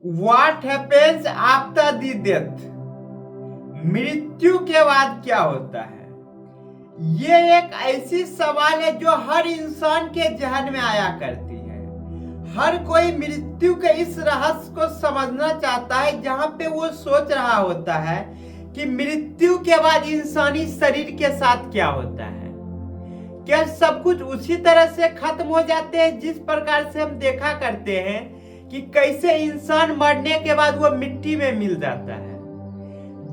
What happens after the death? मृत्यु के बाद क्या होता है? ये एक ऐसी सवाल है जो हर इंसान के जहन में आया करती है। हर कोई मृत्यु के इस रहस्य को समझना चाहता है, जहां पे वो सोच रहा होता है कि मृत्यु के बाद इंसानी शरीर के साथ क्या होता है। क्या सब कुछ उसी तरह से खत्म हो जाते हैं जिस प्रकार से हम देखा करते हैं कि कैसे इंसान मरने के बाद वो मिट्टी में मिल जाता है।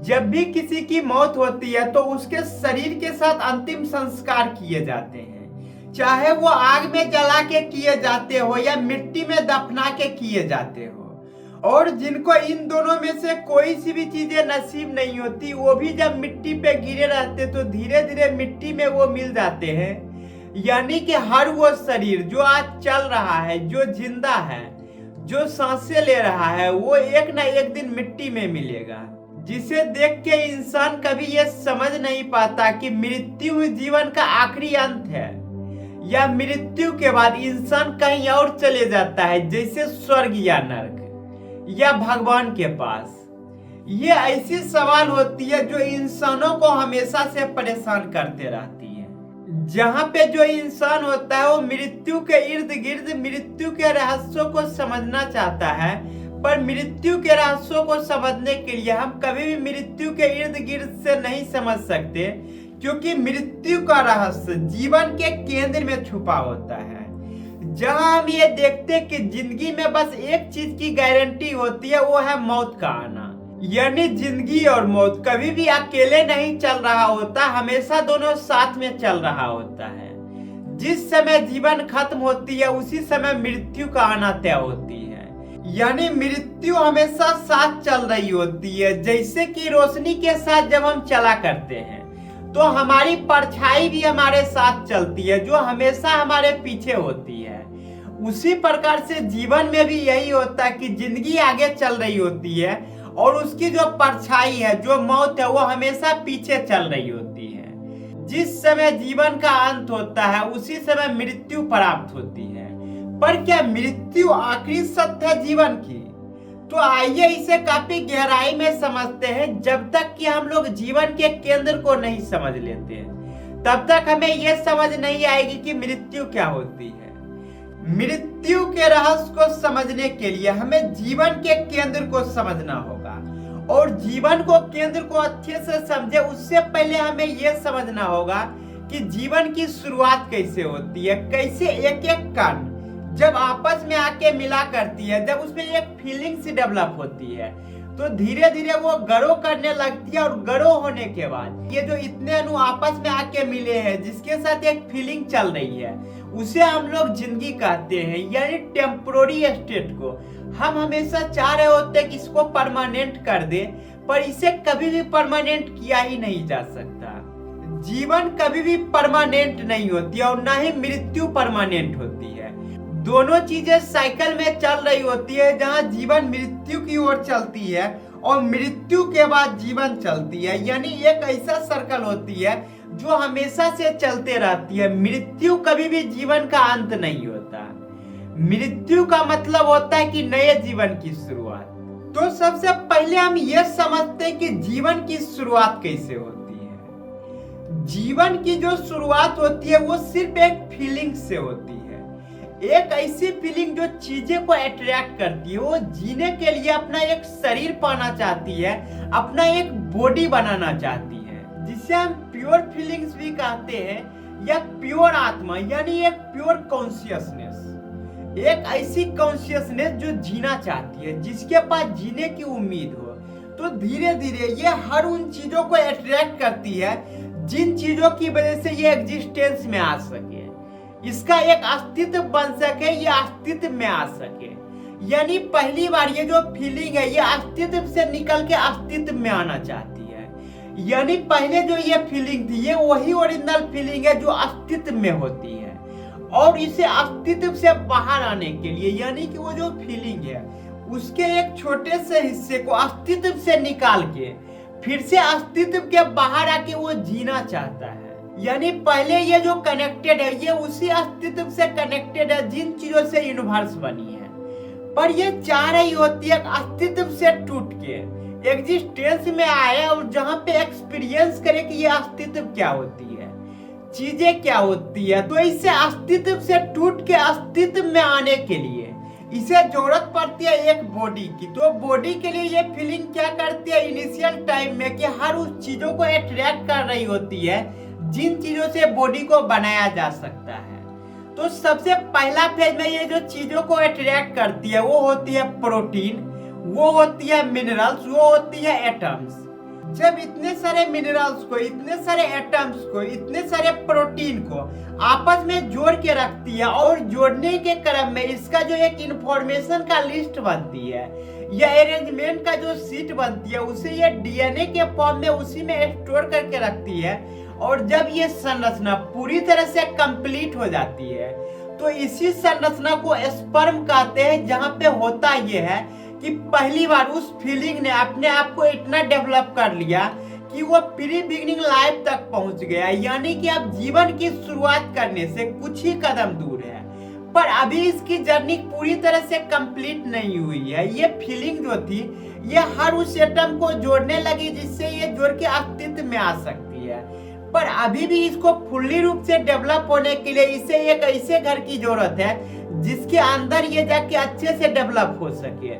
जब भी किसी की मौत होती है तो उसके शरीर के साथ अंतिम संस्कार किए जाते हैं, चाहे वो आग में जला के किए जाते हो या मिट्टी में दफना के किए जाते हो। और जिनको इन दोनों में से कोई सी भी चीजें नसीब नहीं होती, वो भी जब मिट्टी पे गिरे रहते तो धीरे धीरे मिट्टी में वो मिल जाते हैं। यानी कि हर वो शरीर जो आज चल रहा है, जो जिंदा है, जो सांसें ले रहा है, वो एक ना एक दिन मिट्टी में मिलेगा। जिसे देख के इंसान कभी ये समझ नहीं पाता कि मृत्यु जीवन का आखिरी अंत है या मृत्यु के बाद इंसान कहीं और चले जाता है, जैसे स्वर्ग या नरक या भगवान के पास। ये ऐसी सवाल होती है जो इंसानों को हमेशा से परेशान करते रहती है। जहां पे जो इंसान होता है वो मृत्यु के इर्द गिर्द मृत्यु के रहस्यों को समझना चाहता है, पर मृत्यु के रहस्यों को समझने के लिए हम कभी भी मृत्यु के इर्द गिर्द से नहीं समझ सकते, क्योंकि मृत्यु का रहस्य जीवन के केंद्र में छुपा होता है। जहां हम ये देखते कि जिंदगी में बस एक चीज की गारंटी होती है, वो है मौत का आना। यानी जिंदगी और मौत कभी भी अकेले नहीं चल रहा होता, हमेशा दोनों साथ में चल रहा होता है। जिस समय जीवन खत्म होती है उसी समय मृत्यु का आना तय होती है। यानी मृत्यु हमेशा साथ चल रही होती है। जैसे कि रोशनी के साथ जब हम चला करते हैं तो हमारी परछाई भी हमारे साथ चलती है, जो हमेशा हमारे पीछे होती है। उसी प्रकार से जीवन में भी यही होता है कि जिंदगी आगे चल रही होती है और उसकी जो परछाई है, जो मौत है, वो हमेशा पीछे चल रही होती है। जिस समय जीवन का अंत होता है उसी समय मृत्यु प्राप्त होती है। पर क्या मृत्यु आखिरी सत्य है जीवन की? तो आइए इसे काफी गहराई में समझते हैं। जब तक कि हम लोग जीवन के केंद्र को नहीं समझ लेते हैं, तब तक हमें यह समझ नहीं आएगी कि मृत्यु क्या होती है। मृत्यु के रहस्य को समझने के लिए हमें जीवन के केंद्र को समझना होगा, और जीवन को केंद्र को अच्छे से समझे उससे पहले हमें यह समझना होगा कि जीवन की शुरुआत कैसे होती है। कैसे एक एक कण जब आपस में आके मिला करती है, जब उसमें एक फीलिंग्स डेवलप होती है तो धीरे धीरे वो ग्रो करने लगती है। और ग्रो होने के बाद ये जो इतने अणु आपस में आके मिले हैं, जिसके साथ एक फीलिंग चल रही है, उसे हम लोग जिंदगी कहते हैं। यानी टेम्पोररी स्टेट को हम हमेशा चाह रहे होते हैं कि इसको परमानेंट कर दे, पर इसे कभी भी परमानेंट किया ही नहीं जा सकता। जीवन कभी भी परमानेंट नहीं होती और ना ही मृत्यु परमानेंट होती है। दोनों चीजें साइकिल में चल रही होती है, जहां जीवन मृत्यु की ओर चलती है और मृत्यु के बाद जीवन चलती है। यानी एक ऐसा सर्कल होती है जो हमेशा से चलते रहती है। मृत्यु कभी भी जीवन का अंत नहीं होता। मृत्यु का मतलब होता है कि नए जीवन की शुरुआत। तो सबसे पहले हम यह समझते हैं कि जीवन की शुरुआत कैसे होती है। जीवन की जो शुरुआत होती है वो सिर्फ एक फीलिंग से होती है। एक ऐसी फीलिंग जो चीजें को अट्रैक्ट करती है। वो जीने के लिए अपना एक शरीर पाना चाहती है, अपना एक बॉडी बनाना चाहती है, जिसे हम प्योर फीलिंग्स भी कहते हैं, या प्योर आत्मा, यानी एक प्योर कॉन्शियसनेस। एक ऐसी कॉन्शियसनेस जो जीना चाहती है, जिसके पास जीने की उम्मीद हो। तो धीरे धीरे ये हर उन चीजों को अट्रैक्ट करती है जिन चीजों की वजह से ये एग्जिस्टेंस में आ सके, इसका एक अस्तित्व बन सके, ये अस्तित्व में आ सके। यानी पहली बार ये जो फीलिंग है ये अस्तित्व से निकल के अस्तित्व में आना चाहती है। यानी पहले जो ये फीलिंग थी ये वही ओरिजिनल फीलिंग है जो अस्तित्व में होती है, और इसे अस्तित्व से बाहर आने के लिए, यानी कि वो जो फीलिंग है उसके एक छोटे से हिस्से को अस्तित्व से निकाल के फिर से अस्तित्व के बाहर आके वो जीना चाहता है। यानी पहले ये जो कनेक्टेड है ये उसी अस्तित्व से कनेक्टेड है जिन चीजों से यूनिवर्स बनी है। पर ये चाह रही होती है अस्तित्व से टूट के एग्जिस्टेंस में आए और जहां पे एक्सपीरियंस करे कि ये अस्तित्व क्या होती है, चीजें क्या होती है। तो इसे अस्तित्व से टूट के अस्तित्व में आने के लिए इसे जरूरत पड़ती है एक बॉडी की। तो बॉडी के लिए ये फीलिंग क्या करती है इनिशियल टाइम में कि हर उस चीजों को अट्रैक्ट कर रही होती है जिन चीजों से बॉडी को बनाया जा सकता है। तो सबसे पहला फेज में ये जो चीजों को अट्रैक्ट करती है वो होती है प्रोटीन, वो होती है मिनरल्स, वो होती है एटम्स। जब इतने सारे मिनरल्स को, इतने सारे एटम्स को, इतने सारे प्रोटीन को आपस में जोड़ के रखती है और जोड़ने के क्रम में इसका जो एक इंफॉर्मेशन का लिस्ट बनती है या अरेंजमेंट का जो सीट बनती है उसे ये डीएनए के फॉर्म में उसी में स्टोर करके रखती है। और जब ये संरचना पूरी तरह से कंप्लीट हो जाती है तो इसी संरचना को स्पर्म कहते हैं, जहां पे होता यह है कि पहली बार उस फीलिंग ने अपने आप को इतना डेवलप कर लिया कि वो प्री बिगिनिंग लाइफ तक पहुंच गया, यानी कि अब जीवन की शुरुआत करने से कुछ ही कदम दूर है। पर अभी इसकी जर्नी पूरी तरह से कंप्लीट नहीं हुई है। ये फीलिंग जो थी ये हर उस एटम को जोड़ने लगी जिससे ये जोड़ के अस्तित्व में आ सकती है। पर अभी भी इसको फुल्ली रूप से डेवलप होने के लिए इसे एक ऐसे घर की जरूरत है जिसके अंदर ये जाके अच्छे से डेवलप हो सके।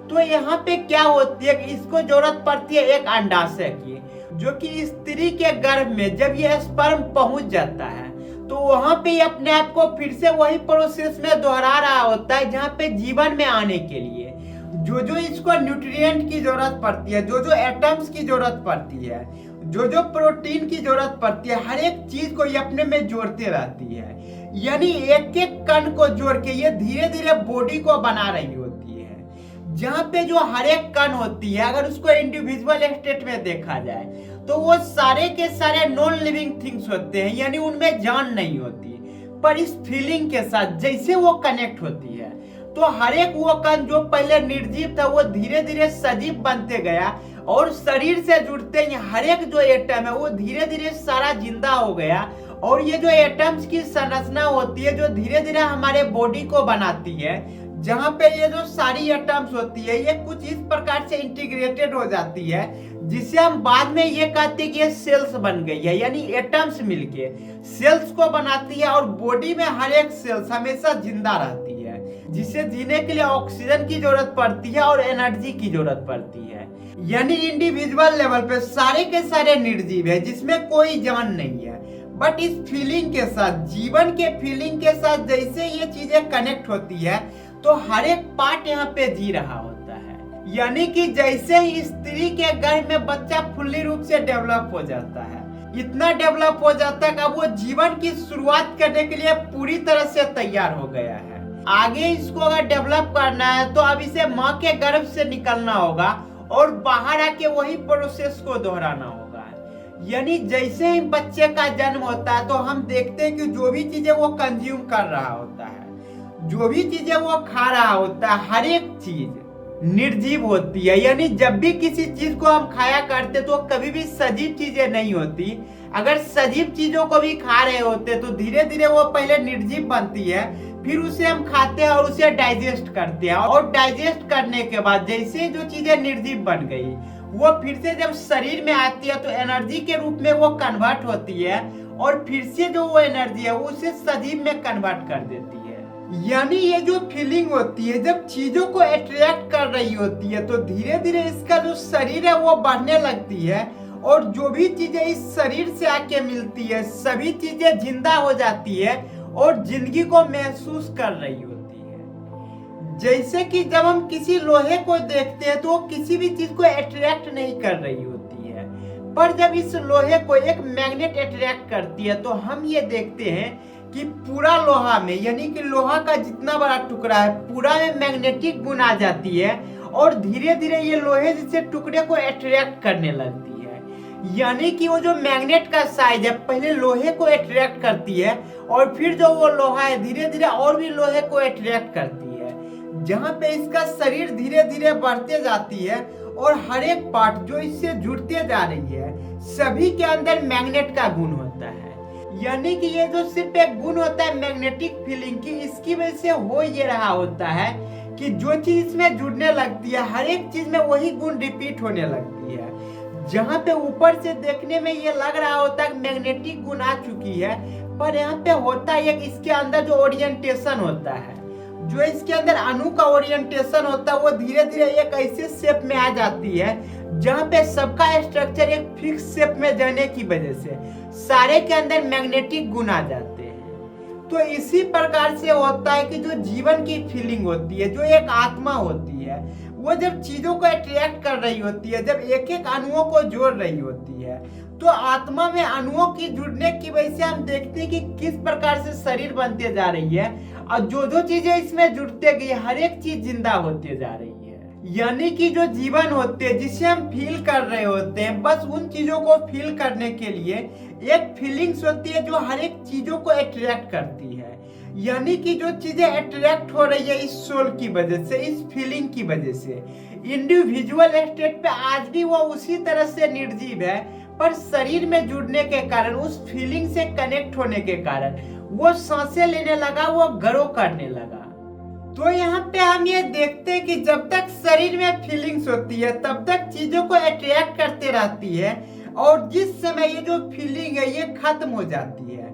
तो यहाँ पे क्या होती है कि इसको जरूरत पड़ती है एक अंडाशय की, जो कि स्त्री के गर्भ में जब ये स्पर्म पहुंच जाता है तो वहां पे अपने आप को फिर से वही प्रोसेस में दोहरा रहा होता है जहाँ पे जीवन में आने के लिए जो जो इसको न्यूट्रिएंट की जरूरत पड़ती है, जो जो एटम्स की जरूरत पड़ती है, जो जो प्रोटीन की जरूरत पड़ती है, हर एक चीज को ये अपने में जोड़ते रहती है। यानी एक एक कण को जोड़ के ये धीरे धीरे बॉडी को बना रही होती है, जहाँ पे जो हर एक कण होती है अगर उसको इंडिविजुअल स्टेट में देखा जाए तो वो सारे के सारे नॉन लिविंग थिंग्स होते हैं, यानी उनमें जान नहीं होती। पर इस फीलिंग के साथ जैसे वो कनेक्ट होती है तो हर एक वो कण जो पहले निर्जीव था वो धीरे धीरे सजीव बनते गया और शरीर से जुड़ते ही हर एक जो एटम है वो धीरे धीरे सारा जिंदा हो गया। और ये जो एटम्स की संरचना होती है जो धीरे धीरे हमारे बॉडी को बनाती है, जहाँ पे ये जो सारी एटम्स होती है ये कुछ इस प्रकार से इंटीग्रेटेड हो जाती है जिसे हम बाद में ये कहते हैं कि ये सेल्स बन गई है, यानी एटम्स मिलके सेल्स को बनाती है। और बॉडी में हर एक सेल्स हमेशा जिंदा रहती है, जिसे जीने के लिए ऑक्सीजन की जरूरत पड़ती है और एनर्जी की जरूरत पड़ती है। यानी इंडिविजुअल लेवल पे सारे के सारे निर्जीव है जिसमें कोई जान नहीं है। बट इस फीलिंग के साथ, जीवन के फीलिंग के साथ जैसे ये चीजें कनेक्ट होती है तो हर एक पार्ट यहाँ पे जी रहा होता है। यानी कि जैसे ही स्त्री के गर्भ में बच्चा फुल्ली रूप से डेवलप हो जाता है, इतना डेवलप हो जाता है कि अब वो जीवन की शुरुआत करने के लिए पूरी तरह से तैयार हो गया है। आगे इसको अगर डेवलप करना है तो अब इसे माँ के गर्भ से निकलना होगा और बाहर आके वही प्रोसेस को दोहराना होगा। यानी जैसे ही बच्चे का जन्म होता है तो हम देखते हैं कि जो भी चीजें वो कंज्यूम कर रहा होता है, जो भी चीजें वो खा रहा होता है, हर एक चीज निर्जीव होती है। यानी जब भी किसी चीज को हम खाया करते तो कभी भी सजीव चीजें नहीं होती। अगर सजीव चीजों को भी खा रहे होते तो धीरे धीरे वो पहले निर्जीव बनती है, फिर उसे हम खाते हैं और उसे डाइजेस्ट करते हैं। और डाइजेस्ट करने के बाद जैसे जो चीजें निर्जीव बन गई वो फिर से जब शरीर में आती है तो एनर्जी के रूप में वो कन्वर्ट होती है और फिर से जो वो एनर्जी है उसे सजीव में कन्वर्ट कर देती है। यानी ये जो फीलिंग होती है जब चीजों को अट्रैक्ट कर रही होती है तो धीरे धीरे इसका जो शरीर है वो बढ़ने लगती है और जो भी चीजें इस शरीर से आके मिलती है सभी चीजें जिंदा हो जाती है और जिंदगी को महसूस कर रही होती है। जैसे कि जब हम किसी लोहे को देखते हैं तो वो किसी भी चीज को अट्रैक्ट नहीं कर रही होती है, पर जब इस लोहे को एक मैग्नेट अट्रैक्ट करती है तो हम ये देखते हैं कि पूरा लोहा में, यानी कि लोहा का जितना बड़ा टुकड़ा है पूरा में मैग्नेटिक गुण आ जाती है और धीरे धीरे ये लोहे जैसे टुकड़े को अट्रैक्ट करने लगती है। यानी कि वो जो मैग्नेट का साइज है पहले लोहे को अट्रैक्ट करती है और फिर जो वो लोहा है धीरे धीरे और भी लोहे को अट्रैक्ट करती है, जहाँ पे इसका शरीर धीरे धीरे बढ़ते जाती है और हर एक पार्ट जो इससे जुड़ते जा रही है सभी के अंदर मैग्नेट का गुण होता है। यानी कि ये जो सिर्फ एक गुण होता है मैग्नेटिक फीलिंग की, इसकी वजह से हो ये रहा होता है कि जो चीज इसमें जुड़ने लगती है हर एक चीज में वही गुण रिपीट होने लगती है। जहाँ पे ऊपर से देखने में ये लग रहा होता है मैग्नेटिक गुण आ चुकी है, पर यहाँ पे होता है एक इसके अंदर जो ओरिएंटेशन होता है, जो इसके अंदर अणु का ओरिएंटेशन होता है वो धीरे धीरे एक ऐसे शेप में आ जाती है जहाँ पे सबका स्ट्रक्चर एक फिक्स शेप में जाने की वजह से सारे के अंदर मैग्नेटिक गुण आ जाते हैं। तो इसी प्रकार से होता है कि जो जीवन की फीलिंग होती है, जो एक आत्मा होती है, वो जब चीजों को अट्रैक्ट कर रही होती है, जब एक एक अणुओं को जोड़ रही होती है, तो आत्मा में अणुओं की जुड़ने की वजह से हम देखते हैं कि किस प्रकार से शरीर बनते जा रही है और जो जो चीजें इसमें जुड़ते गई हर एक चीज जिंदा होते जा रही है। यानी कि जो जीवन होते हैं जिसे हम फील कर रहे होते हैं, बस उन चीजों को फील करने के लिए एक फीलिंग्स होती है जो हर एक चीजों को अट्रैक्ट करती है। यानी कि जो चीजें अट्रैक्ट हो रही है इस सोल की वजह से, इस फीलिंग की वजह से, इंडिविजुअल स्टेट पे आज भी वो उसी तरह से निर्जीव है, पर शरीर में जुड़ने के कारण, उस फीलिंग से कनेक्ट होने के कारण वो सांसें लेने लगा, वो ग्रो करने लगा। तो यहाँ पे हम ये देखते हैं कि जब तक शरीर में फीलिंग्स होती है तब तक चीजों को अट्रैक्ट करते रहती है, और जिस समय ये जो फीलिंग है ये खत्म हो जाती है,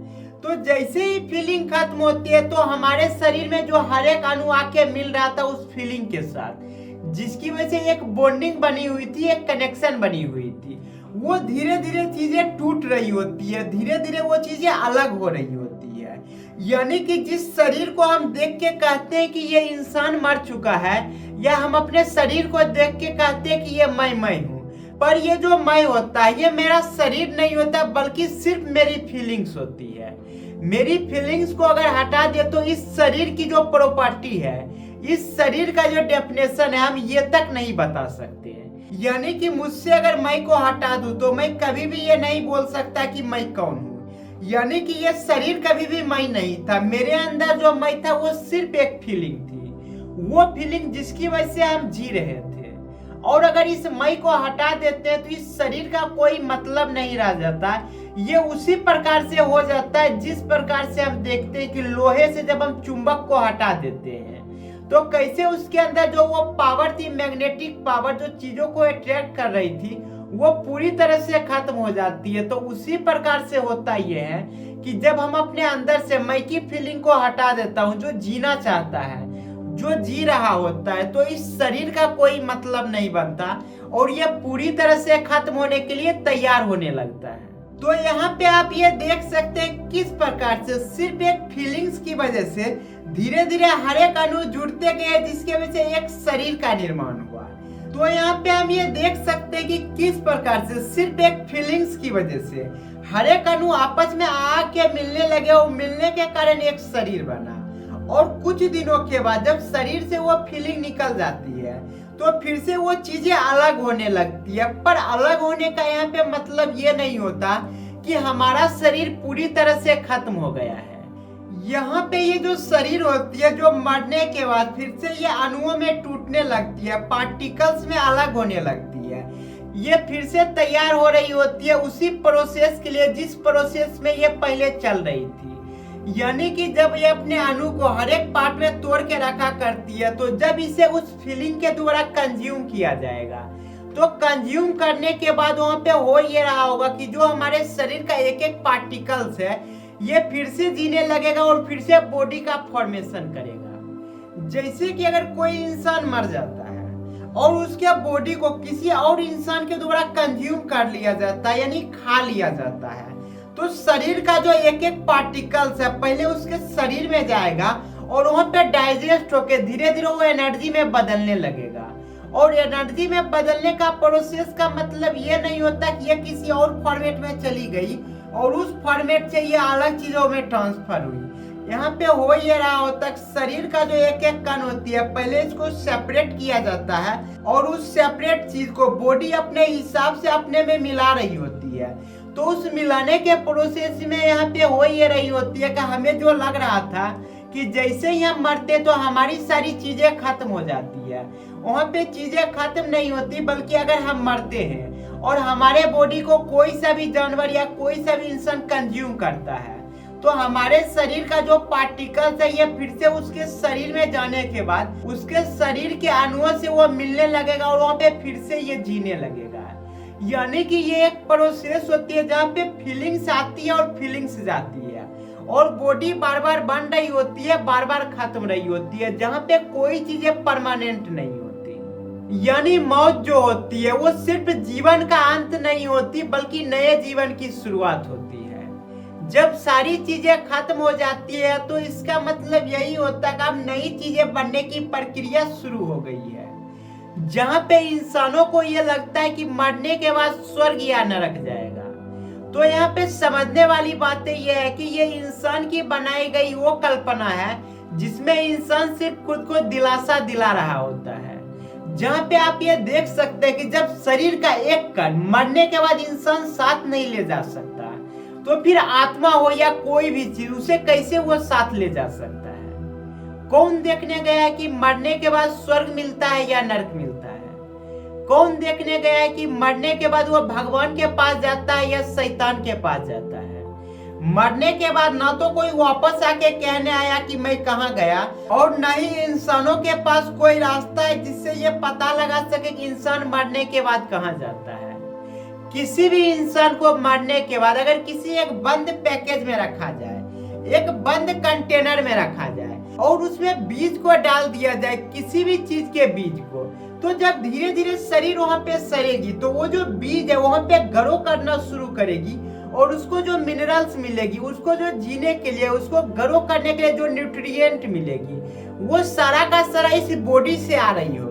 तो जैसे ही फीलिंग खत्म होती है तो हमारे शरीर में जो हर एक अणु आके मिल रहा था उस फीलिंग के साथ, जिसकी वजह से एक बॉन्डिंग बनी हुई थी, एक कनेक्शन बनी हुई थी, वो धीरे धीरे चीजें टूट रही होती है, धीरे धीरे वो चीजें अलग हो रही होती है। यानी कि जिस शरीर को हम देख के कहते हैं कि ये इंसान मर चुका है, या हम अपने शरीर को देख के कहते हैं कि ये मैं हूँ, पर ये जो मैं होता है ये मेरा शरीर नहीं होता, बल्कि सिर्फ मेरी फीलिंग्स होती है। मेरी फीलिंग्स को अगर हटा दे तो इस शरीर की जो प्रॉपर्टी है, इस शरीर का जो डेफिनेशन है, हम ये तक नहीं बता सकते हैं। यानी कि मुझसे अगर मैं को हटा दूं तो मैं कभी भी ये नहीं बोल सकता कि मैं कौन हूँ। यानी कि ये शरीर कभी भी मैं नहीं था, मेरे अंदर जो मैं था वो सिर्फ एक फीलिंग थी, वो फीलिंग जिसकी वजह से हम जी रहे थे। और अगर इस मैं को हटा देते हैं तो इस शरीर का कोई मतलब नहीं रह जाता, ये उसी प्रकार से हो जाता है जिस प्रकार से हम देखते हैं कि लोहे से जब हम चुंबक को हटा देते हैं तो कैसे उसके अंदर जो वो पावर थी, मैग्नेटिक पावर जो चीजों को अट्रैक्ट कर रही थी, वो पूरी तरह से खत्म हो जाती है। तो उसी प्रकार से होता ये है कि जब हम अपने अंदर से मैं की फीलिंग को हटा देता हूँ, जो जीना चाहता है, जो जी रहा होता है, तो इस शरीर का कोई मतलब नहीं बनता और ये पूरी तरह से खत्म होने के लिए तैयार होने लगता है। तो यहाँ पे आप ये देख सकते हैं किस प्रकार से सिर्फ एक फीलिंग्स की वजह से धीरे धीरे हर एक अणु जुड़ते गए, जिसके वजह से एक शरीर का निर्माण हुआ। तो यहाँ पे हम ये देख सकते हैं कि किस प्रकार से सिर्फ एक फीलिंग्स की वजह से हर एक अणु आपस में आके मिलने लगे और मिलने के कारण एक शरीर बना। और कुछ दिनों के बाद जब शरीर से वो फीलिंग निकल जाती है तो फिर से वो चीजें अलग होने लगती है। पर अलग होने का यहाँ पे मतलब ये नहीं होता कि हमारा शरीर पूरी तरह से खत्म हो गया है। यहाँ पे ये जो शरीर होती है, जो मरने के बाद फिर से ये अणुओं में टूटने लगती है, पार्टिकल्स में अलग होने लगती है, ये फिर से तैयार हो रही होती है उसी प्रोसेस के लिए जिस प्रोसेस में ये पहले चल रही थी। यानी कि जब ये अपने अणु को हर एक पार्ट में तोड़ के रखा करती है, तो जब इसे उस फीलिंग के द्वारा कंज्यूम किया जाएगा, तो कंज्यूम करने के बाद वहां पे हो ये रहा होगा कि जो हमारे शरीर का एक एक पार्टिकल्स है ये फिर से जीने लगेगा और फिर से बॉडी का फॉर्मेशन करेगा। जैसे कि अगर कोई इंसान मर जाता है और उसके बॉडी को किसी और इंसान के द्वारा कंज्यूम कर लिया जाता है, यानी खा लिया जाता है, तो शरीर का जो एक एक पार्टिकल्स है पहले उसके शरीर में जाएगा और वहां पे डाइजेस्ट होकर धीरे धीरे वो एनर्जी में बदलने लगेगा। और एनर्जी में बदलने का प्रोसेस का मतलब ये नहीं होता कि ये किसी और फॉर्मेट में चली गई और उस फॉर्मेट से ये अलग चीजों में ट्रांसफर हुई। यहाँ पे हो ये रहा होता है शरीर का जो एक एक कण होती है पहले इसको सेपरेट किया जाता है और उस सेपरेट चीज को बॉडी अपने हिसाब से अपने में मिला रही होती है। तो उस मिलाने के प्रोसेस में यहाँ पे हो ये रही होती है कि हमें जो लग रहा था कि जैसे ही हम मरते तो हमारी सारी चीजें खत्म हो जाती है, वहाँ पे चीजें खत्म नहीं होती, बल्कि अगर हम मरते हैं और हमारे बॉडी को कोई सा भी जानवर या कोई सा भी इंसान कंज्यूम करता है तो हमारे शरीर का जो पार्टिकल्स है ये फिर से उसके शरीर में जाने के बाद उसके शरीर के अणुओं से वो मिलने लगेगा और वहाँ पे फिर से ये जीने लगेगा। यानी कि ये एक प्रोसेस होती है जहाँ पे फीलिंग्स आती है और फीलिंग्स जाती है और बॉडी बार बार बन रही होती है, बार बार खत्म रही होती है, जहाँ पे कोई चीजें परमानेंट नहीं होती। यानी मौत जो होती है वो सिर्फ जीवन का अंत नहीं होती बल्कि नए जीवन की शुरुआत होती है। जब सारी चीजें खत्म हो जाती है तो इसका मतलब यही होता है कि अब नई चीजें बनने की प्रक्रिया शुरू हो गई है, जहाँ पे इंसानों को ये लगता है कि मरने के बाद स्वर्ग या नरक जाएगा। तो यहाँ पे समझने वाली बातें यह है कि ये इंसान की बनाई गई वो कल्पना है जिसमें इंसान सिर्फ खुद को दिलासा दिला रहा होता है, जहाँ पे आप ये देख सकते हैं कि जब शरीर का एक कण मरने के बाद इंसान साथ नहीं ले जा सकता तो फिर आत्मा हो या कोई भी चीज उसे कैसे वो साथ ले जा सकता है। कौन देखने गया है कि मरने के बाद स्वर्ग मिलता है या नरक मिलता है? कौन देखने गया है कि मरने के बाद वो भगवान के पास जाता है या शैतान के पास जाता है? मरने के बाद ना तो कोई वापस आके कहने आया कि मैं कहाँ गया और न ही इंसानों के पास कोई रास्ता है जिससे ये पता लगा सके कि इंसान मरने के बाद कहाँ जाता है। किसी भी इंसान को मरने के बाद अगर किसी एक बंद पैकेज में रखा जाए, एक बंद कंटेनर में रखा जाए और उसमें बीज को डाल दिया जाए, किसी भी चीज के बीज को, तो जब धीरे धीरे शरीर वहां पे सड़ेगी तो वो जो बीज है वहां पे ग्रो करना शुरू करेगी और उसको जो मिनरल्स मिलेगी, उसको जो जीने के लिए, उसको ग्रो करने के लिए जो न्यूट्रिएंट मिलेगी, वो सारा का सारा इस बॉडी से आ रही होगी।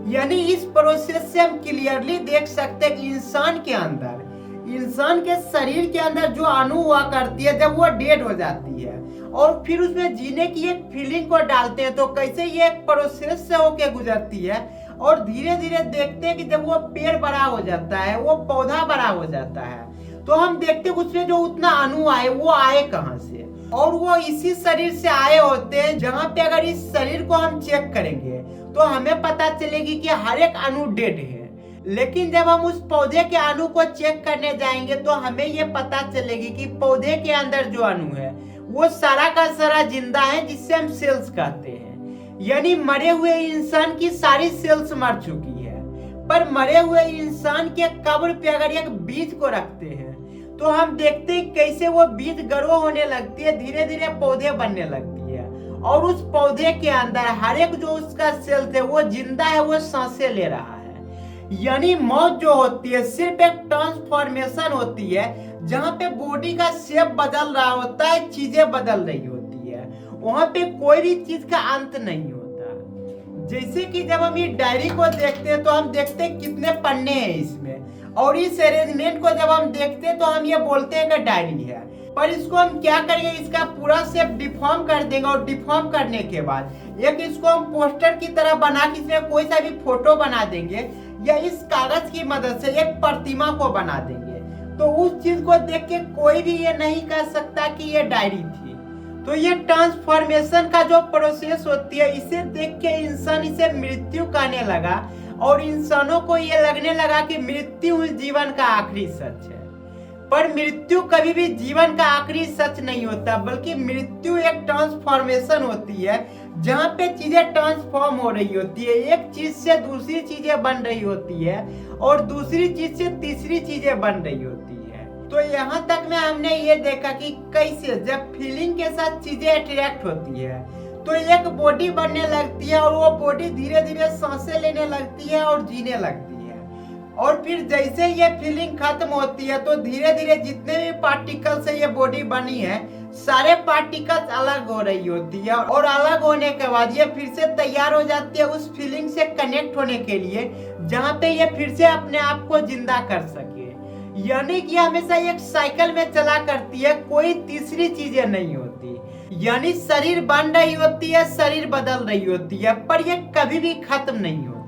यानी इस प्रोसेस से हम क्लियरली देख सकते हैं कि इंसान के अंदर, इंसान के शरीर के अंदर जो अणु हुआ करती है जब वो डेड हो जाती है और फिर उसमें जीने की एक फीलिंग को डालते हैं तो कैसे ये एक प्रोसेस से होके गुजरती है और धीरे धीरे देखते हैं कि जब वो पेड़ बड़ा हो जाता है, वो पौधा बड़ा हो जाता है, तो हम देखते हैं उसमें जो उतना अणु आए वो आए कहाँ से, और वो इसी शरीर से आए होते हैं जहाँ पे अगर इस शरीर को हम चेक करेंगे तो हमें पता चलेगी कि हर एक अणु डेड है। लेकिन जब हम उस पौधे के अणु को चेक करने जाएंगे तो हमें ये पता चलेगी कि पौधे के अंदर जो अणु है वो सारा का सारा जिंदा है, जिससे हम सेल्स कहते हैं। यानी मरे हुए इंसान की सारी सेल्स मर चुकी है, पर मरे हुए इंसान के कब्र पे अगर एक बीज को रखते हैं तो हम देखते हैं कैसे वो बीज ग्रो होने लगती है, धीरे धीरे पौधे बनने लगती है और उस पौधे के अंदर हर एक जो उसका सेल है वो जिंदा है, वो सांसें ले रहा है। यानी मौत जो होती है सिर्फ एक ट्रांसफॉर्मेशन होती है जहाँ पे बॉडी का शेप बदल रहा होता है, चीजें बदल रही होती है, वहां पे कोई भी चीज का अंत नहीं होता। जैसे कि जब हम ये डायरी को देखते हैं तो हम देखते हैं कितने पन्ने हैं इसमें, और इस अरेंजमेंट को जब हम देखते हैं तो हम ये बोलते हैं कि डायरी है, पर इसको हम क्या करेंगे, इसका पूरा शेप डिफॉर्म कर देंगे और डिफॉर्म करने के बाद एक इसको हम पोस्टर की तरह बना के इसमें कोई सा भी फोटो बना देंगे या इस कागज की मदद से एक प्रतिमा को बना देंगे, तो उस चीज को देख के कोई भी ये नहीं कह सकता कि ये डायरी थी। तो ये ट्रांसफॉर्मेशन का जो प्रोसेस होती है इसे देख के इंसान इसे मृत्यु कहने लगा और इंसानों को ये लगने लगा कि मृत्यु जीवन का आखिरी सच है। पर मृत्यु कभी भी जीवन का आखिरी सच नहीं होता, बल्कि मृत्यु एक ट्रांसफॉर्मेशन होती है जहाँ पे चीजें ट्रांसफॉर्म हो रही होती है, एक चीज से दूसरी चीजें बन रही होती है और दूसरी चीज से तीसरी चीजें बन रही होती है। तो यहाँ तक में हमने ये देखा कि कैसे जब फीलिंग के साथ चीजें अट्रैक्ट होती है तो एक बॉडी बनने लगती है और वो बॉडी धीरे धीरे सांसें लेने लगती है और जीने लगती है, और फिर जैसे ये फीलिंग खत्म होती है तो धीरे धीरे जितने भी पार्टिकल से ये बॉडी बनी है सारे पार्टिकल्स अलग हो रही होती है, और अलग होने के बाद ये फिर से तैयार हो जाती है उस फीलिंग से कनेक्ट होने के लिए जहाँ पे ये फिर से अपने आप को जिंदा कर सके। यानी कि हमेशा एक साइकिल में चला करती है, कोई तीसरी चीजें नहीं होती। यानी शरीर बन रही होती है, शरीर बदल रही होती है, पर ये कभी भी खत्म नहीं होती।